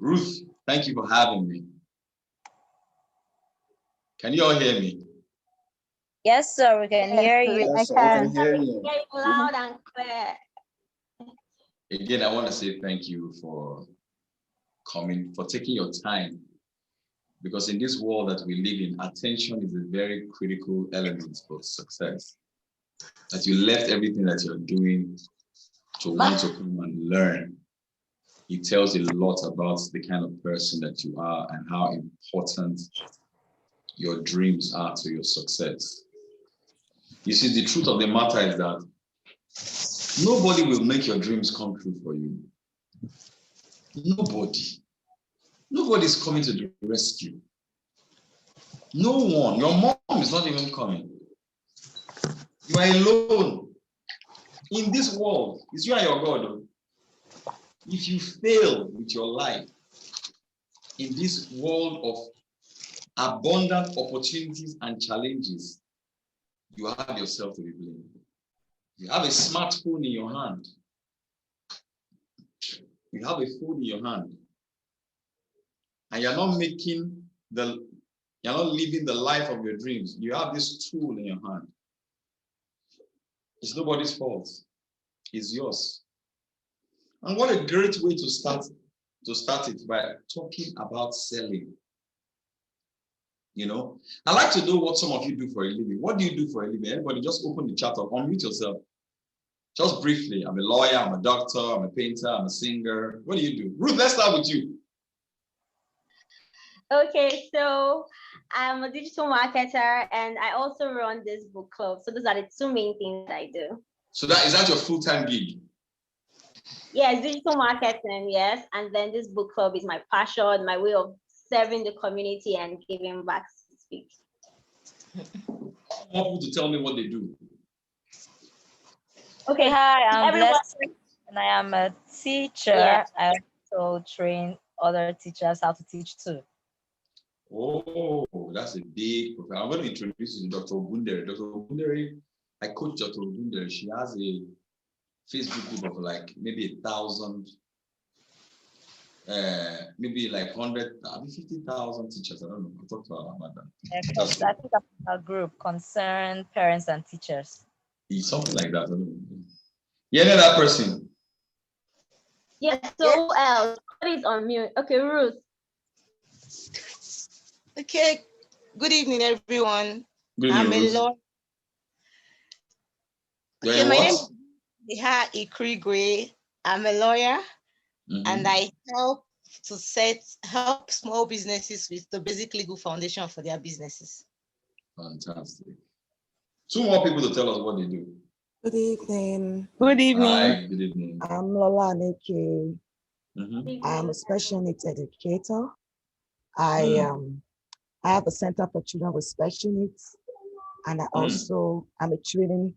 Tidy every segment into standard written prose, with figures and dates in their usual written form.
Ruth, thank you for having me. Can you all hear me? Yes, sir, we can hear you. Yes, sir, we can hear you. Loud and clear. Again, I want to say thank you for coming, for taking your time. Because in this world that we live in, attention is a very critical element for success. That you left everything that you're doing to want to come and learn. It tells a lot about the kind of person that you are and how important your dreams are to your success. You see, the truth of the matter is that nobody will make your dreams come true for you. Nobody. Nobody's coming to the rescue. No one. Your mom is not even coming. You are alone. In this world, it's you and your God. If you fail with your life in this world of abundant opportunities and challenges, you have yourself to be blamed. You have a smartphone in your hand. You have a phone in your hand. And you're not living the life of your dreams. You have this tool in your hand. It's nobody's fault. It's yours. And what a great way to start it by talking about selling. You know, I like to know what some of you do for a living. What do you do for a living? Everybody just open the chat up, unmute yourself. Just briefly. I'm a lawyer, I'm a doctor, I'm a painter, I'm a singer. What do you do? Ruth, let's start with you. Okay, so I'm a digital marketer and I also run this book club. So those are the two main things I do. So is that your full-time gig? Yes, digital marketing, yes. And then this book club is my passion, my way of serving the community and giving back, so to speak. I want people to tell me what they do. Okay, hi, I'm everyone. Blessed and I am a teacher. Yeah. I also train other teachers how to teach too. Oh, that's a big profile. I'm going to introduce you to Dr. Ogundere. Dr. Ogundere, I coach Dr. Ogundere. She has a Facebook group of like maybe 1,000, maybe like 100, 50,000 teachers. I don't know. I'll talk to her about that. I think a group concerned parents and teachers. It's something like that. I don't know. Yeah, that person. Yes, so who else? What is on mute? Okay, Ruth. Okay, good evening, everyone. Good evening, I'm a Ruth. lawyer. Okay, my name is Diha Ikrigwe. I'm a lawyer, and I help small businesses with the basic legal foundation for their businesses. Fantastic. Two more people to tell us what they do. Good evening. Good evening. Hi, good evening. I'm Lola Neke. I'm a special needs educator. I have a center for children with special needs, and I'm a training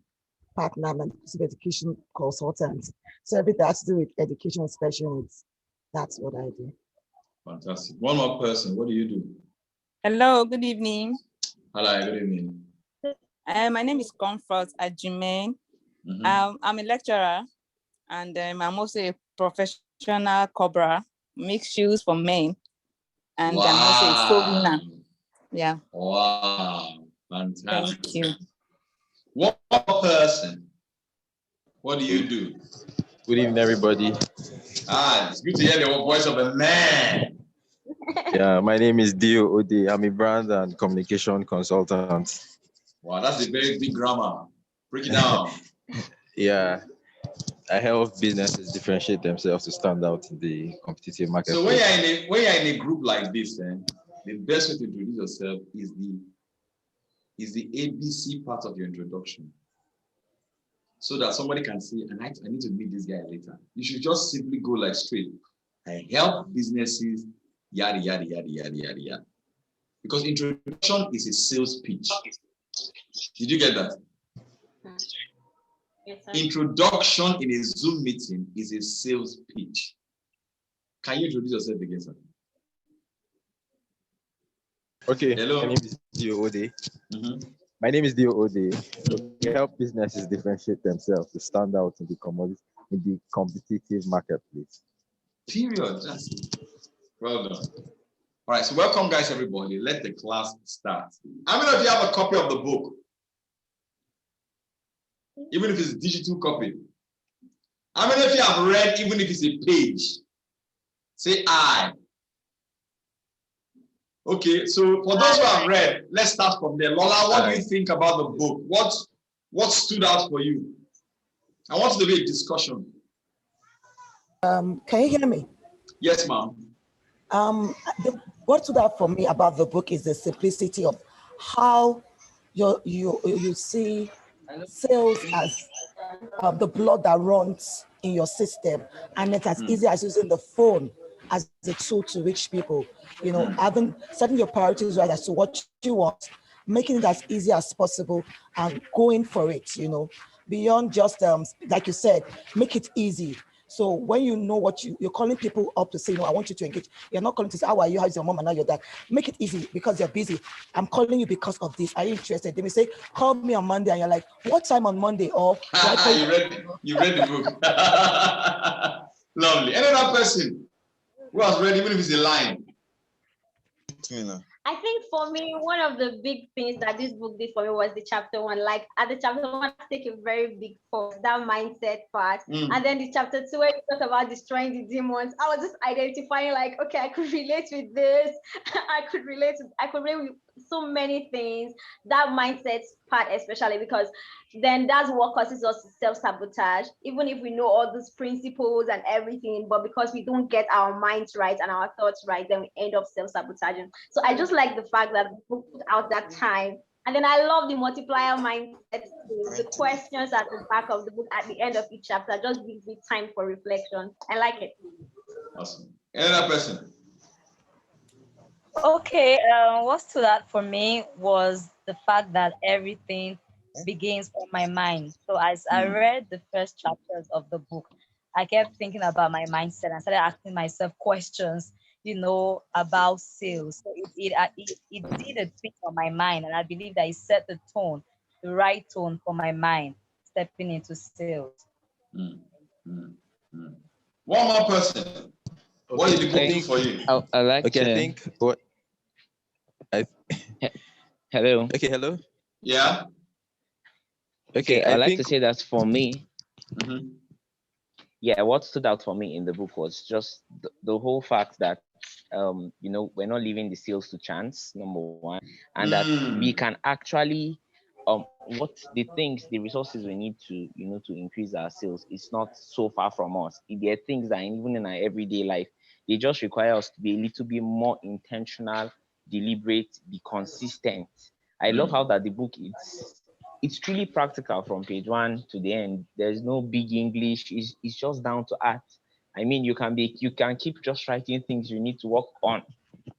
partner and education consultant. So everything has to do with education and special needs. That's what I do. Fantastic. One more person. What do you do? Hello, good evening. Hello, good evening. My name is Comfort Ajumain. I'm a lecturer, and I'm also a professional cobra, make shoes for men, and I'm also a soul winner. Yeah. Wow, fantastic. Thank you. One more person. What do you do? Good evening, everybody. It's good to hear the voice of a man. Yeah, my name is Dio Ode. I'm a brand and communication consultant. Wow, that's a very big grammar. Break it down. Yeah, I help businesses differentiate themselves to stand out in the competitive market. So when you're in a group like this, the best way to introduce yourself is the ABC part of your introduction. So that somebody can say, I need to meet this guy later. You should just simply go like straight. I help businesses, yada, yada, yada, yada, yada, yada. Because introduction is a sales pitch. Did you get that? Yes, introduction in a Zoom meeting is a sales pitch. Can you introduce yourself again, sir? Okay. Hello. My name is Dio Ode. My name is Dio Ode. We help businesses differentiate themselves to stand out in the competitive marketplace. Period. That's it. Well done. All right, so welcome, guys, everybody. Let the class start. How many of you have a copy of the book? Even if it's a digital copy. How many of you have read, even if it's a page? Say I. Okay, so for those who have read, let's start from there. Lola, what do you think about the book? What stood out for you? I want it to be a discussion. Can you hear me? Yes, ma'am. What stood out for me about the book is the simplicity of how you see sales as the blood that runs in your system, and it's as easy as using the phone as a tool to reach people. You know, setting your priorities right as to what you want, making it as easy as possible, and going for it. You know, beyond just like you said, make it easy. So when you know what you're calling people up to say, no, I want you to engage. You're not calling to say, how are you? How's your mom and now your dad? Make it easy because you're busy. I'm calling you because of this. Are you interested? They may say, call me on Monday. And you're like, what time on Monday? Or you read the book. Lovely. Any other person who has read, even if it's a line? I think for me, one of the big things that this book did for me was the chapter 1. Like at the chapter 1, I take a very big focus, that mindset part. And then the chapter 2, where we talk about destroying the demons, I was just identifying like, okay, I could relate with this. I could relate with so many things. That mindset part, especially because then that's what causes us to self-sabotage, even if we know all those principles and everything, but because we don't get our minds right and our thoughts right, then we end up self-sabotaging. So I just like the fact that the book put out that time. And then I love the multiplier mindset, the questions at the back of the book at the end of each chapter just gives me time for reflection. I like it. Awesome. Another person? Okay, what stood out for me was the fact that everything begins from my mind. So as I read the first chapters of the book, I kept thinking about my mindset and started asking myself questions, you know, about sales. So it did a thing on my mind, and I believe that it set the tone, the right tone for my mind, stepping into sales. One more person. What did the book do for you? I like Okay, to... I think what Hello. Okay, hello. Yeah. Okay, I like to say that for me, yeah, what stood out for me in the book was just the whole fact that you know, we're not leaving the sales to chance, number one, and that we can actually what the resources we need to, you know, to increase our sales is not so far from us. There are things that even in our everyday life, they just require us to be a little bit more intentional, deliberate, be consistent. I love how that the book it's truly practical from page 1 to the end. There's no big English. It's just down to earth. I mean, you can keep just writing things you need to work on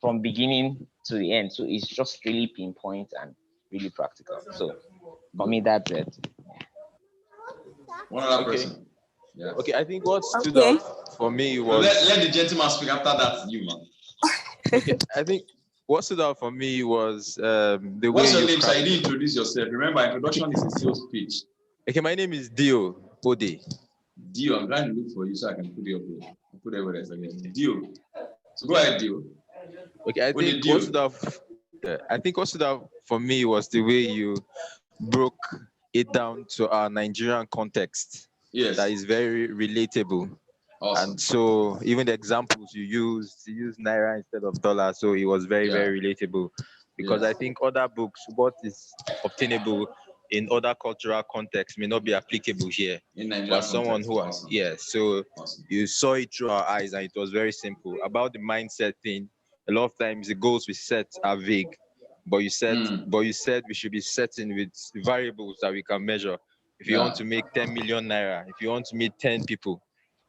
from beginning to the end. So it's just really pinpoint and really practical. So for me, that's it. One other person. Yeah. Okay, I think what stood out for me was... Let the gentleman speak after that, you, man. Okay, I think what stood out for me was the way... What's your name, sir? You didn't introduce yourself. Remember, introduction is a sales pitch. Okay, my name is Dio Ode. Dio, I'm trying to look for you so I can put it up here. I'll put everywhere else again. Dio. So go ahead, Dio. Okay, I think what stood out for me was the way you broke it down to our Nigerian context. Yes. That is very relatable. Awesome. And so even the examples you use Naira instead of dollar. So it was very, very relatable. Because I think other books, what is obtainable in other cultural contexts may not be applicable here. In Nigerian but someone context. who Awesome. So you saw it through our eyes and it was very simple. About the mindset thing, a lot of times the goals we set are vague. But you said we should be setting with variables that we can measure. If you want to make 10 million naira, if you want to meet 10 people.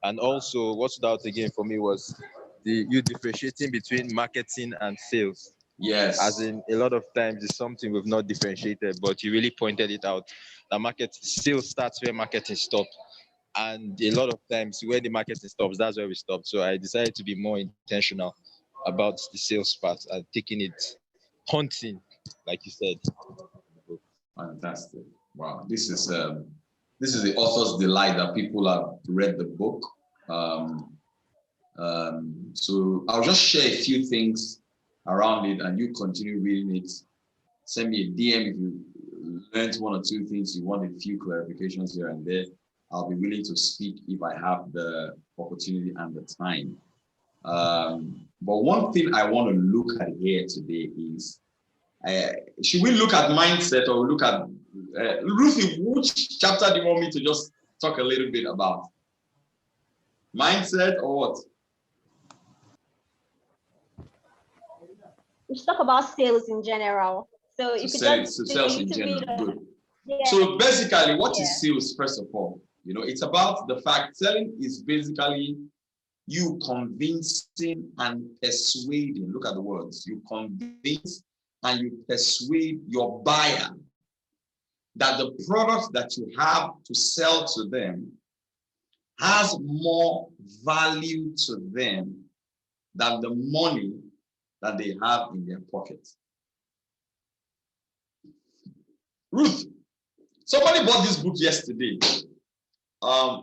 And also what stood out again for me was you differentiating between marketing and sales. Yes. As in a lot of times it's something we've not differentiated, but you really pointed it out. The sales starts where marketing stops. And a lot of times where the marketing stops, that's where we stop. So I decided to be more intentional about the sales part and taking it hunting, like you said. Fantastic. Wow. This is the author's delight that people have read the book. So I'll just share a few things around it, and you continue reading it. Send me a DM if you learned one or two things, you want a few clarifications here and there. I'll be willing to speak if I have the opportunity and the time. But one thing I want to look at here today is, should we look at mindset or look at, Ruthie, which chapter do you want me to just talk a little bit about? Mindset or what? We should talk about sales in general. So if you just sales in general, good. Yeah. So basically, what is sales, first of all? You know, it's about the fact selling is basically you convincing and persuading. Look at the words. You convince and you persuade your buyer that the product that you have to sell to them has more value to them than the money that they have in their pocket. Ruth, somebody bought this book yesterday.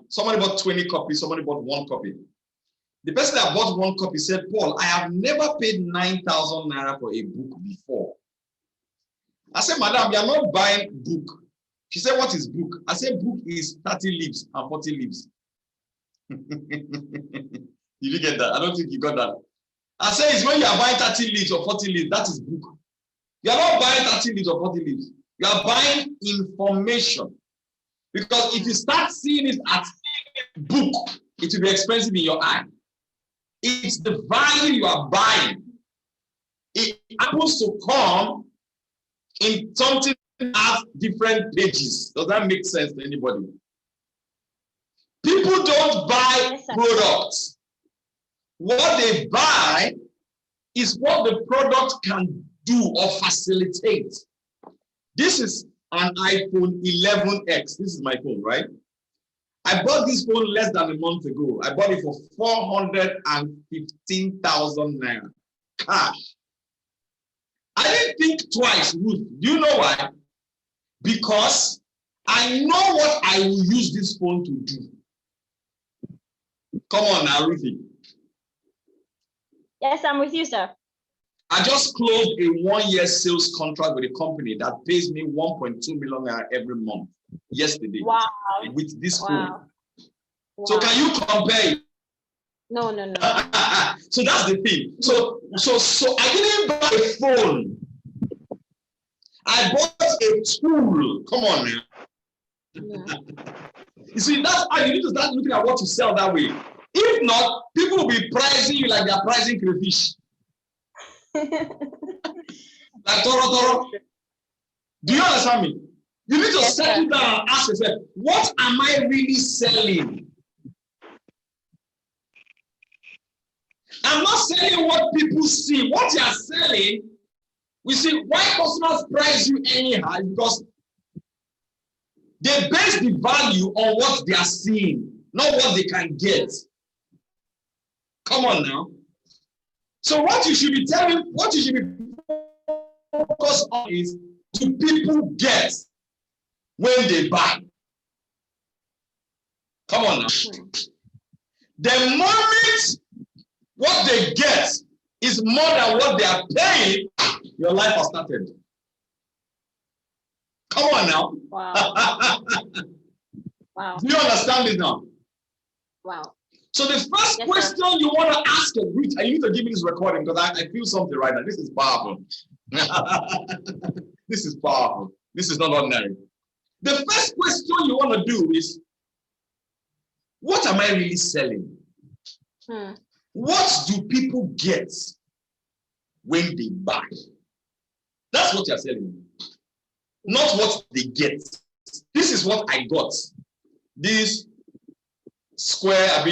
Somebody bought 20 copies, somebody bought 1 copy. The person that bought 1 copy said, Paul, I have never paid 9,000 naira for a book before. I said, Madam, you are not buying book. She said, what is book? I said, book is 30 leaves and 40 leaves. Did you get that? I don't think you got that. I said, it's when you are buying 30 leaves or 40 leaves, that is book. You are not buying 30 leaves or 40 leaves. You are buying information. Because if you start seeing it as book, it will be expensive in your eye. It's the value you are buying. It happens to come in something that has different pages. Does that make sense to anybody? People don't buy products. What they buy is what the product can do or facilitate. This is an iPhone 11X. This is my phone, right? I bought this phone less than a month ago. I bought it for 415,000 naira cash. I didn't think twice, Ruth. Do you know why? Because I know what I will use this phone to do. Come on now, Ruthie. Yes, I'm with you, sir. I just closed a 1-year sales contract with a company that pays me 1.2 million naira every month yesterday. Wow. With this phone. Wow. So can you compare it? No. So that's the thing. So I didn't buy a phone. I bought a tool. Come on now. Yeah. You see, that's how you need to start looking at what to sell that way. If not, people will be pricing you like they're pricing crayfish. Like toro. Do you understand me? You need to settle down and ask yourself, what am I really selling? I'm not selling what people see. What you are selling, we see why customers price you anyhow, because they base the value on what they are seeing, not what they can get. Come on now. So what you should be focused on is, do people get when they buy? Come on now. The moment what they get is more than what they are paying, your life has started. Come on now. Wow. Wow. Do you understand it now? Wow. So the first question you want to ask a Rich, and you need to give me this recording because I feel something right now. This is powerful. This is powerful. This is not ordinary. The first question you want to do is, what am I really selling? What do people get when they buy? That's what you're selling. Not what they get. This is what I got. This square,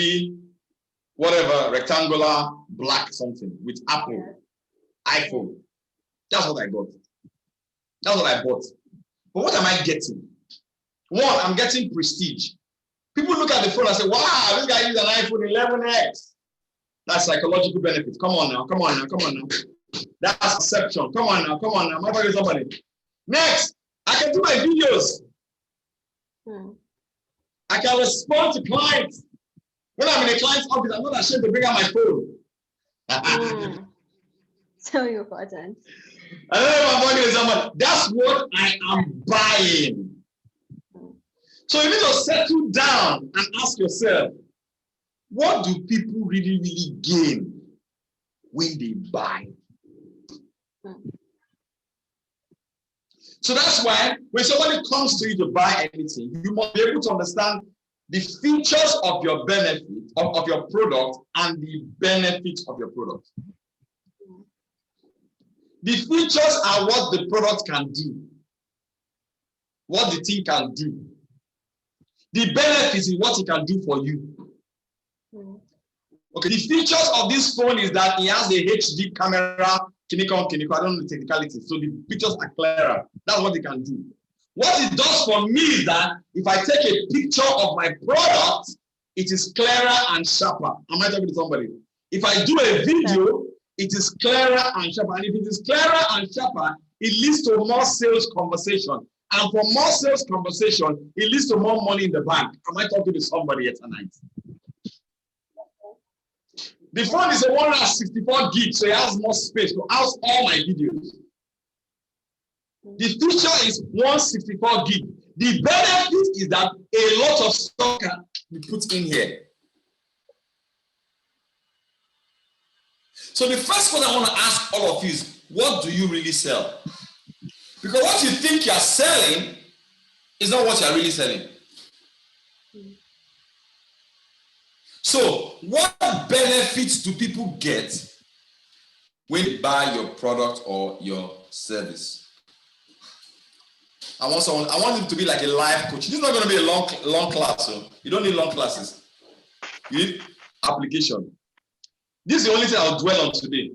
whatever, rectangular, black something with Apple, iPhone. That's what I got. That's what I bought. But what am I getting? One, I'm getting prestige. People look at the phone and say, wow, this guy used an iPhone 11X. That's psychological benefit. Come on now. That's perception. Come on now. Somebody. Next, I can do my videos. I can respond to clients When I'm in a client's office, I'm not ashamed to bring out my phone. So important. I don't know if I'm talking to someone. That's what I am buying. So you need to settle down and ask yourself, what do people really, really gain when they buy? So that's why when somebody comes to you to buy anything, you must be able to understand the features of your benefit, of your product, and the benefits of your product. The features are what the product can do, what the thing can do. The benefits is what it can do for you. Okay, the features of this phone is that it has a HD camera, Kiniko, I don't know the technicality, so the pictures are clearer. That's what it can do. What it does for me is that if I take a picture of my product, it is clearer and sharper. Am I talking to somebody? If I do a video, it is clearer and sharper. And if it is clearer and sharper, it leads to more sales conversation. And for more sales conversation, it leads to more money in the bank. Am I talking to somebody here tonight? The phone is a 164 gig, so it has more space to house all my videos. The feature is 164 gig. The benefit is that a lot of stuff can be put in here. So the first question I want to ask all of you is, what do you really sell? Because what you think you're selling is not what you're really selling. So what benefits do people get when they buy your product or your service? I want it to be like a life coach. This is not going to be a long class, so you don't need long classes. You need application. This is the only thing I'll dwell on today.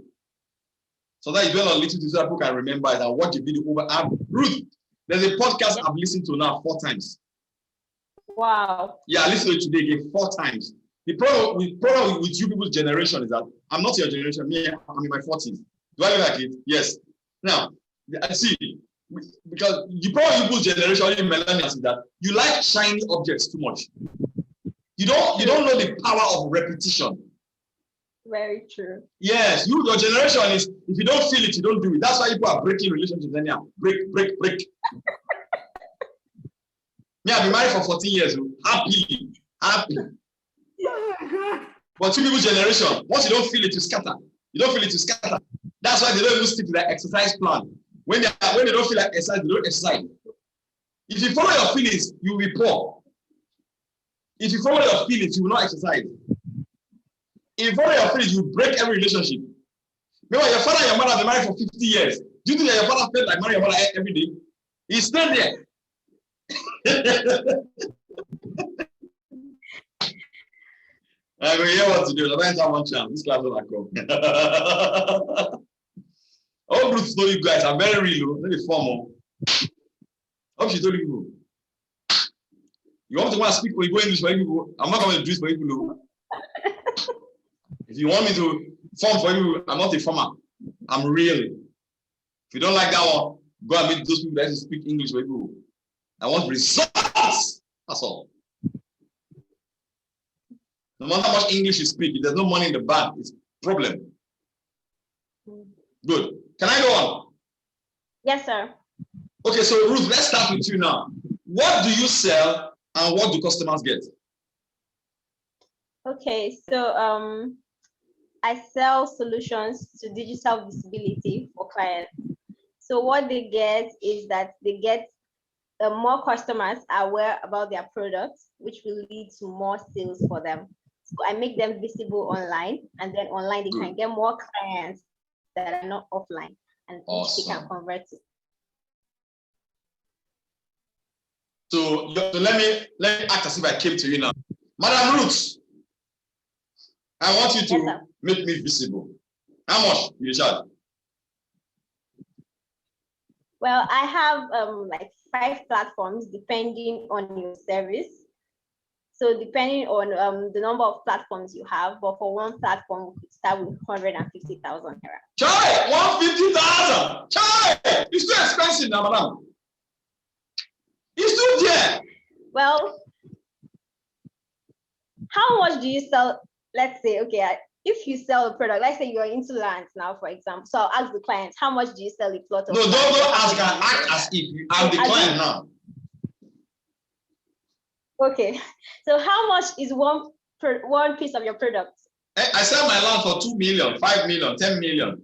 So that you dwell on little so that people can remember it and watch the video over. Ruth, there's a podcast I've listened to now 4 times. Wow. Yeah, I listened to it today again 4 times. The problem with you people's generation is that I'm not your generation. Me, I'm in my 40s. Do I look like it? Yes. Now, I see, because the problem with people's generation in millennials is that you like shiny objects too much. You don't know the power of repetition. Very true. Yes, your generation is, if you don't feel it, you don't do it. That's why people are breaking relationships anyhow. Break. Me, I've been married for 14 years. Happy. But two people's generation, once you don't feel it, you scatter. You don't feel it, you scatter. That's why they don't even stick to their exercise plan. When they don't feel like exercise, they don't exercise. If you follow your feelings, you will be poor. If you follow your feelings, you will not exercise. If you follow your feelings, you break every relationship. Remember, your father and your mother have been married for 50 years. Do you think that your father felt like marrying your mother every day? He's still there. I go hear what to do. I don't have one chance. This class will come. All Ruth told you guys are very real. Let me formal. Hope she told you. You want to go and speak Igbo English for people? I'm not going to do this for people. If you want me to form for you, I'm not a farmer. I'm real. If you don't like that one, go and meet those people that speak English for people. I want results. That's all. No matter how much English you speak, if there's no money in the bank, it's a problem. Good. Can I go on? Yes, sir. Okay, so Ruth, let's start with you now. What do you sell and what do customers get? Okay, so I sell solutions to digital visibility for clients. So what they get is that they get more customers are aware about their products, which will lead to more sales for them. So I make them visible online, and then online they can get more clients that are not offline, and they can convert it. So let me act as if I came to you now. Madam Ruth, I want you to make me visible. How much do you charge? Well, I have like 5 platforms depending on your service. So depending on the number of platforms you have, but for one platform, we could start with 150,000 naira. Chai, 150,000. Chai, it's too expensive now, madam. It's too dear. Well, how much do you sell? Let's say, okay, if you sell a product, let's say you're into lands now, for example. So I'll ask the client, how much do you sell a plot of land? No, don't ask. Act as if I'm the client now. Okay, so how much is one piece of your product? I sell my land for 2 million, 5 million, 10 million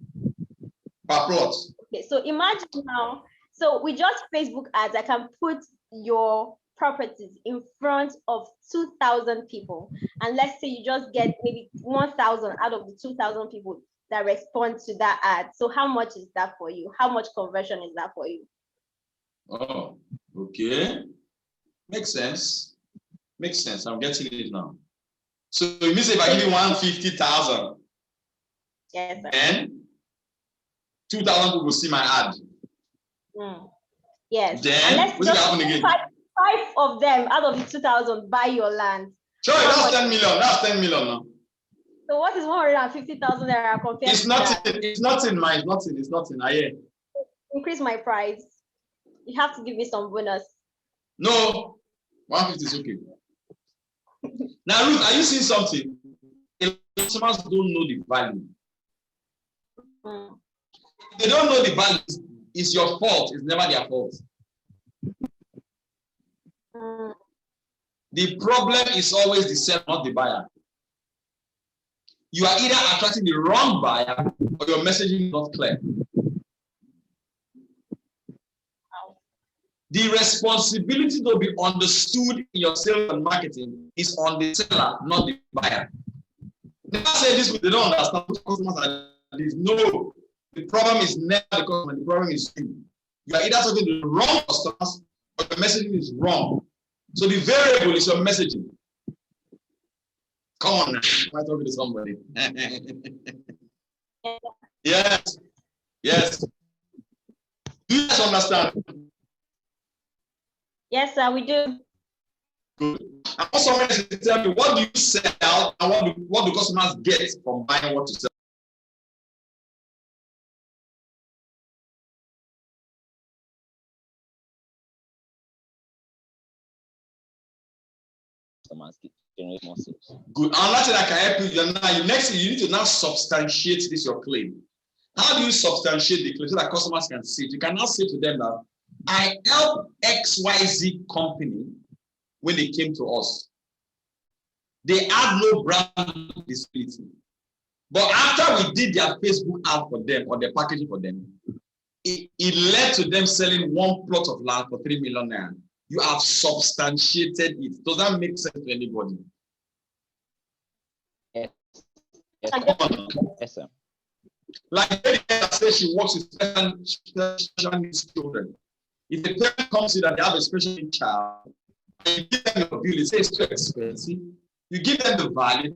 per plot. Okay, so imagine now, so with just Facebook ads, I can put your properties in front of 2,000 people. And let's say you just get maybe 1,000 out of the 2,000 people that respond to that ad. So how much is that for you? How much conversion is that for you? Oh, okay. Makes sense. Makes sense. I'm getting it now. So it means if I give you 150,000, yes, sir. And 2,000 people see my ad. Yes. Then what's going to happen again? Five of them out of the 2,000 buy your land. Sure, that's 10 million. That's 10 million now. So what is 150,000 there compared it's to nothing. that? It's nothing, man. It's nothing. It's nothing. I hear. Increase my price. You have to give me some bonus. No, 150 is okay. Now, Ruth, are you seeing something? Customers don't know the value. They don't know the value. It's your fault. It's never their fault. The problem is always the seller, not the buyer. You are either attracting the wrong buyer or your messaging is not clear. The responsibility to be understood in your sales and marketing is on the seller, not the buyer. Never say this, they don't understand customers are this. No, the problem is never the customer, the problem is you. You are either talking to the wrong customers or the messaging is wrong. So the variable is your messaging. Come on now, am I talking to somebody? Yes, yes. Do you guys understand? Yes, sir, we do. Good. I want somebody to tell me, what do you sell and what do customers get from buying what you sell? Generate more sales. Good. Another thing I can help you. Next thing, you need to now substantiate this your claim. How do you substantiate the claim so that customers can see it? You can now say to them that I helped XYZ company when they came to us. They had no brand visibility. But after we did their Facebook ad for them or their packaging for them, it led to them selling one plot of land for 3 million naira. You have substantiated it. Does that make sense to anybody? Yes. Yes, sir. Like I said, she works with special needs children. If a parent comes in that they have a special needs child, and you give them your bill, it says it's too expensive. You give them the value,